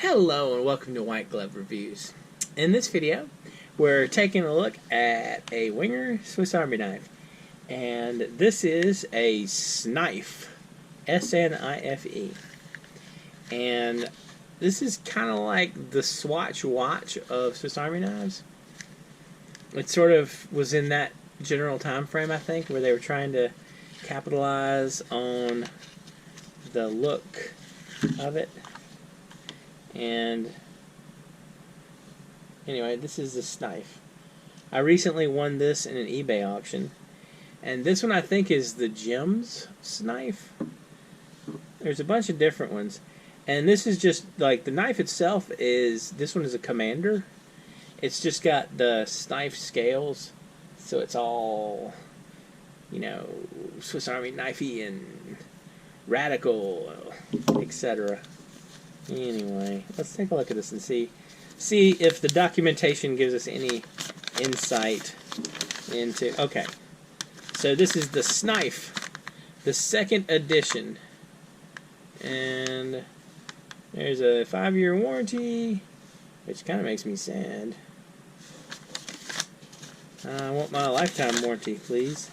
Hello and welcome to White Glove Reviews. In this video, we're taking a look at a Wenger Swiss Army knife. And this is a Snife, S-N-I-F-E. And this is kind of like the Swatch watch of Swiss Army knives. It sort of was in that general time frame, I think, where they were trying to capitalize on the look of it. And anyway, this is the Snife. I recently won this in an eBay auction, and this one I think is the Gems Snife. There's a bunch of different ones, and this is just like the knife itself is. This one is a Commander. It's just got the Snife scales, so it's all, you know, Swiss Army knifey and radical, etc. Anyway, let's take a look at this and see if the documentation gives us any insight into... Okay, so this is the Snife, the second edition, and there's a 5-year warranty, which kind of makes me sad. I want my lifetime warranty, please.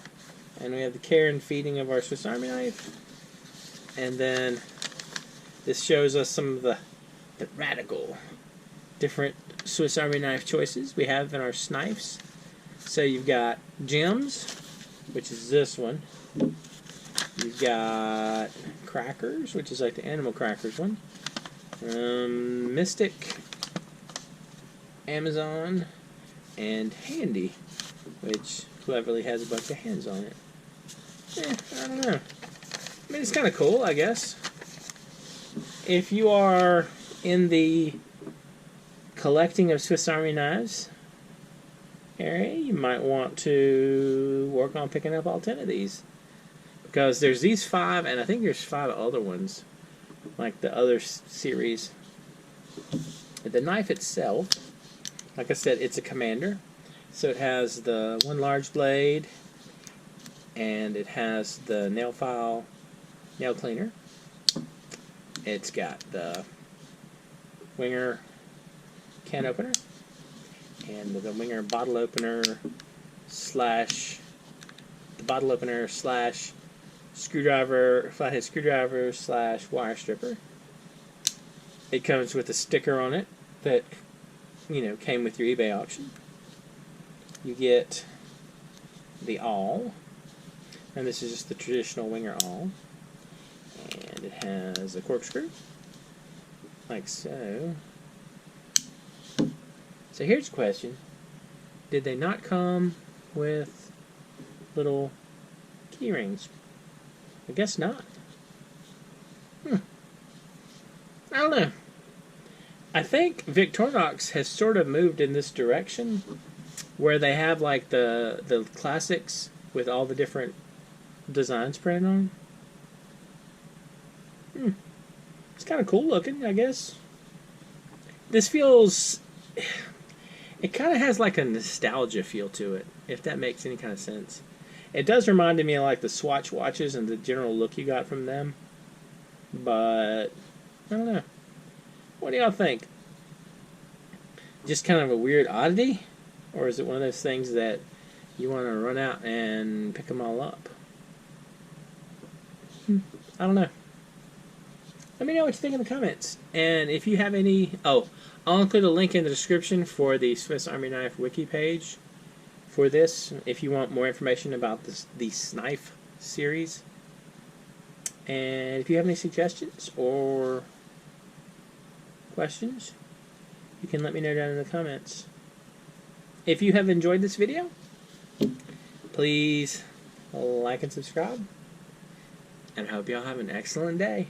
And we have the care and feeding of our Swiss Army knife, and then this shows us some of the radical, different Swiss Army knife choices we have in our Snifes. So you've got Gems, which is this one. You've got Crackers, which is like the animal crackers one. Mystic, Amazon, and Handy, which cleverly has a bunch of hands on it. I don't know. I mean, it's kind of cool, I guess. If you are in the collecting of Swiss Army knives area, you might want to work on picking up all 10 of these. Because there's these 5, and I think there's 5 other ones, like the other series. The knife itself, like I said, it's a Commander. So it has the one large blade, and it has the nail file nail cleaner. It's got the Wenger can opener and the Wenger bottle opener slash screwdriver, flathead screwdriver slash wire stripper. It comes with a sticker on it that, you know, came with your eBay auction. You get the awl, and this is just the traditional Wenger awl. And it has a corkscrew, like so. So here's a question. Did they not come with little key rings? I guess not. I don't know. I think Victorinox has sort of moved in this direction, where they have like the classics with all the different designs printed on them. It's kind of cool looking, I guess. This feels... It kind of has like a nostalgia feel to it, if that makes any kind of sense. It does remind me of like the Swatch watches and the general look you got from them. But, I don't know. What do y'all think? Just kind of a weird oddity? Or is it one of those things that you want to run out and pick them all up? I don't know. Let me know what you think in the comments. And if you have any... Oh, I'll include a link in the description for the Swiss Army Knife wiki page for this, if you want more information about the Snife series. And if you have any suggestions or questions, you can let me know down in the comments. If you have enjoyed this video, please like and subscribe. And I hope y'all have an excellent day.